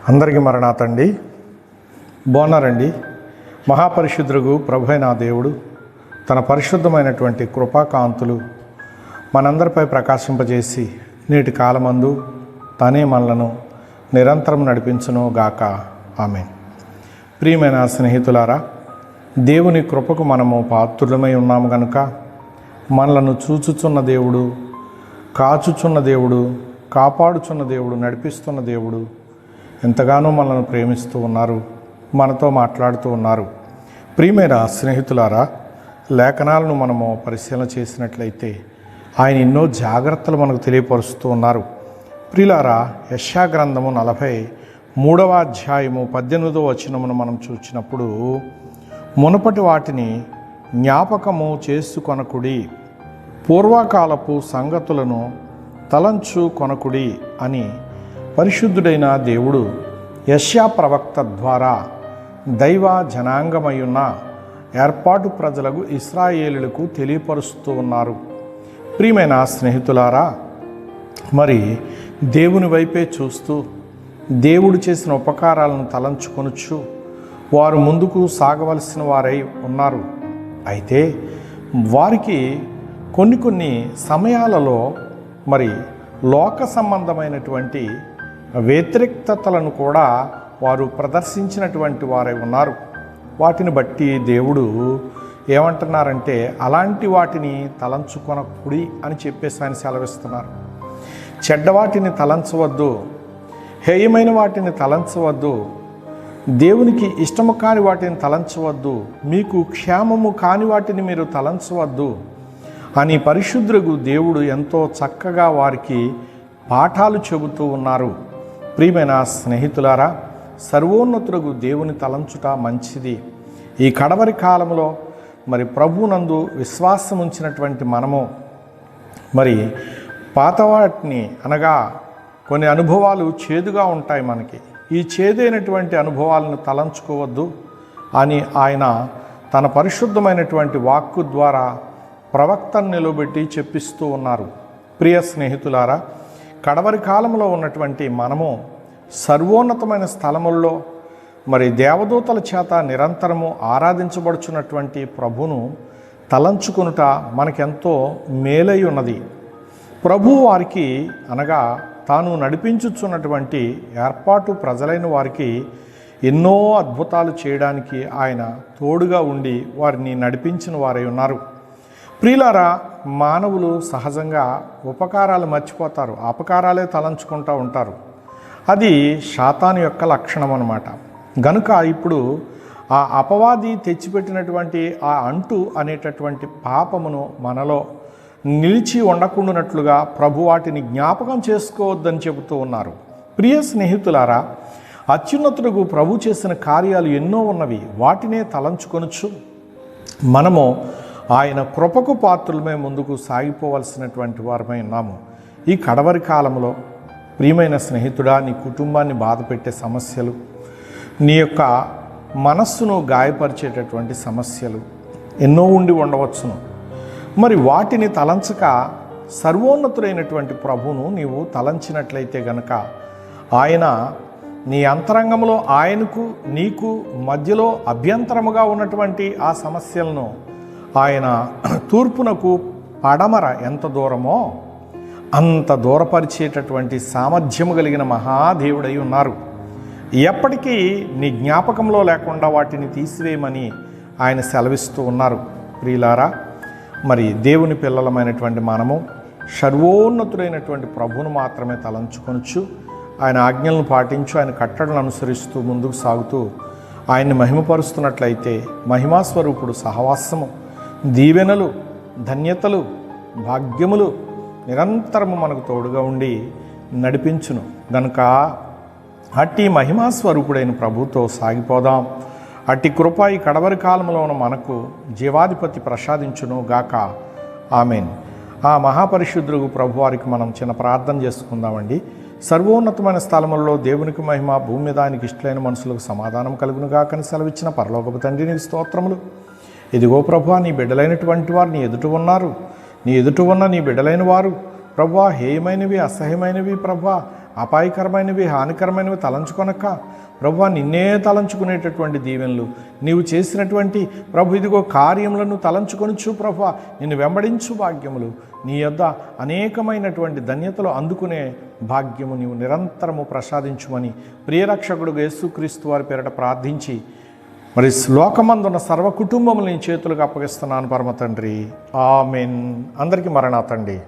అందరికీ మరణాతండి. బాగున్నారండి. మహాపరిశుద్ధుడు ప్రభువైన దేవుడు తన పరిశుద్ధమైనటువంటి కృపాకాంతులు మనందరిపై ప్రకాశింపజేసి నేటి కాలమందు తనే మనలను నిరంతరం నడిపించును గాక. ఆమేన్. ప్రియమైన స్నేహితులారా, దేవుని కృపకు మనము పాత్రులమై ఉన్నాము గనుక మనలను చూచుచున్న దేవుడు, కాచుచున్న దేవుడు, కాపాడుచున్న దేవుడు, నడిపిస్తున్న దేవుడు ఎంతగానో మనల్ని ప్రేమిస్తూ ఉన్నారు, మనతో మాట్లాడుతూ ఉన్నారు. ప్రియమైన స్నేహితులారా, లేఖనాలను మనము పరిశీలన చేసినట్లయితే ఆయన ఎన్నో జాగ్రత్తలు మనకు తెలియపరుస్తూ ఉన్నారు. ప్రియులారా, యెషయా గ్రంథము 43వ అధ్యాయము 18వ వచనమును మనం చూసినప్పుడు, మునుపటి వాటిని జ్ఞాపకము చేసుకొనకుడి, పూర్వకాలపు సంగతులను తలంచు కొనకుడి అని పరిశుద్ధుడైన దేవుడు యెషయా ప్రవక్త ద్వారా దైవ జనాంగమయున్న ఏర్పాటు ప్రజలకు ఇశ్రాయేలులకు తెలియపరుస్తూ ఉన్నారు. ప్రియమైన స్నేహితులారా, మరి దేవుని వైపే చూస్తూ దేవుడు చేసిన ఉపకారాలను తలంచుకొనుచు వారు ముందుకు సాగవలసిన వారై ఉన్నారు. అయితే వారికి కొన్ని సమయాలలో మరి లోక సంబంధమైనటువంటి వ్యతిరేక్తతలను కూడా వారు ప్రదర్శించినటువంటి వారై ఉన్నారు. వాటిని బట్టి దేవుడు ఏమంటున్నారంటే, అలాంటి వాటిని తలంచుకొనకుడి అని చెప్పేసి ఆయన సెలవిస్తున్నారు. చెడ్డవాటిని తలంచవద్దు, హేయమైన వాటిని తలంచవద్దు, దేవునికి ఇష్టము కాని వాటిని తలంచవద్దు, మీకు క్షేమము కాని వాటిని మీరు తలంచవద్దు అని పరిశుద్ధుడు దేవుడు ఎంతో చక్కగా వారికి పాఠాలు చెబుతూ ఉన్నారు. ప్రియమైన స్నేహితులారా, సర్వోన్నతుడు దేవుని తలంచుట మంచిది. ఈ కడవరి కాలంలో మరి ప్రభునందు విశ్వాసం ఉంచినటువంటి మనము మరి పాతవాటిని అనగా కొన్ని అనుభవాలు చేదుగా ఉంటాయి మనకి. ఈ చేదైనటువంటి అనుభవాలను తలంచుకోవద్దు అని ఆయన తన పరిశుద్ధమైనటువంటి వాక్కు ద్వారా ప్రవక్తను నిలబెట్టి చెప్పిస్తూ ఉన్నారు. ప్రియ స్నేహితులారా, కడవరి కాలంలో ఉన్నటువంటి మనము సర్వోన్నతమైన స్థలముల్లో మరి దేవదూతల చేత నిరంతరము ఆరాధించబడుచున్నటువంటి ప్రభును తలంచుకొనుట మనకెంతో మేలై ఉన్నది. ప్రభు వారికి అనగా తాను నడిపించుచున్నటువంటి ఏర్పాటు ప్రజలైన వారికి ఎన్నో అద్భుతాలు చేయడానికి ఆయన తోడుగా ఉండి వారిని నడిపించిన వారై ఉన్నారు. ప్రియులారా, మానవులు సహజంగా ఉపకారాలు మర్చిపోతారు, అపకారాలే తలంచుకుంటూ ఉంటారు. అది సాతాను యొక్క లక్షణం అన్నమాట. గనుక ఇప్పుడు ఆ అపవాది తెచ్చిపెట్టినటువంటి ఆ అంటు అనేటటువంటి పాపమును మనలో నిలిచి ఉండకుండానట్లుగా ప్రభు వాటిని జ్ఞాపకం చేసుకోవద్దని చెబుతూ ఉన్నారు. ప్రియ స్నేహితులారా, అత్యున్నతుడు ప్రభు చేసిన కార్యాలు ఎన్నో ఉన్నవి, వాటినే తలంచుకొనొచ్చు. మనము ఆయన కృపకు పాత్రులమే ముందుకు సాగిపోవలసినటువంటి వారమై ఉన్నాము. ఈ కడవరి కాలంలో ప్రియమైన స్నేహితుడా, నీ కుటుంబాన్ని బాధపెట్టే సమస్యలు, నీ యొక్క మనస్సును గాయపరిచేటటువంటి సమస్యలు ఎన్నో ఉండి ఉండవచ్చును. మరి వాటిని తలంచక సర్వోన్నతుడైనటువంటి ప్రభువును నీవు తలంచినట్లయితే గనక ఆయన నీ అంతరంగంలో ఆయనకు నీకు మధ్యలో అభ్యంతరముగా ఉన్నటువంటి ఆ సమస్యలను ఆయన తూర్పునకు పడమర ఎంత దూరమో అంత దూరపరిచేటటువంటి సామర్థ్యము కలిగిన మహాదేవుడై ఉన్నారు. ఎప్పటికీ నీ జ్ఞాపకంలో లేకుండా వాటిని తీసివేయమని ఆయన సెలవిస్తూ ఉన్నారు. ప్రియులారా, మరి దేవుని పిల్లలమైనటువంటి మనము సర్వోన్నతుడైనటువంటి ప్రభువును మాత్రమే తలంచుకొనొచ్చు. ఆయన ఆజ్ఞలను పాటించు, ఆయన కట్టడలను అనుసరిస్తూ ముందుకు సాగుతూ ఆయన్ని మహిమపరుస్తున్నట్లయితే మహిమాస్వరూపుడు సహవాసము, దీవెనలు, ధన్యతలు, భాగ్యములు నిరంతరము మనకు తోడుగా ఉండి నడిపించును. గనుక అట్టి మహిమాస్వరూపుడైన ప్రభుతో సాగిపోదాం. అట్టి కృప ఈ కడవరి కాలంలో ఉన్న మనకు జీవాధిపతి ప్రసాదించును గాక. ఆమెన్. ఆ మహాపరిశుద్ధుడు ప్రభు వారికి మనం చిన్న ప్రార్థన చేసుకుందామండి. సర్వోన్నతమైన స్థలములలో దేవునికి మహిమ, భూమి మీద ఆయనకి ఇష్టలైన మనుషులకు సమాధానం కలుగును గాకని సెలవిచ్చిన పరలోకపు తండ్రి, నీకు స్తోత్రములు. ఇదిగో ప్రభువా, నీ బిడ్డలైనటువంటి వారు నీ ఎదుట ఉన్నారు. నీ ఎదుట ఉన్న నీ బిడ్డలైన వారు ప్రభువా హేయమైనవి, అసహ్యమైనవి ప్రభువా అపాయకరమైనవి, హానికరమైనవి తలంచుకొనక ప్రభువా నిన్నే తలంచుకునేటటువంటి దీవెనలు, నీవు చేసినటువంటి ప్రభు ఇదిగో కార్యములను తలంచుకొనుచు ప్రభువా నిన్ను వెంబడించు భాగ్యములు, నీ యొద్ద అనేకమైనటువంటి ధన్యతలు అందుకునే భాగ్యము నీవు నిరంతరము ప్రసాదించుమని ప్రియరక్షకుడు యేసుక్రీస్తు వారి పేరట ప్రార్థించి మరి లోకమందున్న సర్వ కుటుంబములు నీ చేతులకు అప్పగిస్తున్నాను పరమ తండ్రి. ఆమెన్. అందరికీ మరణాతండి.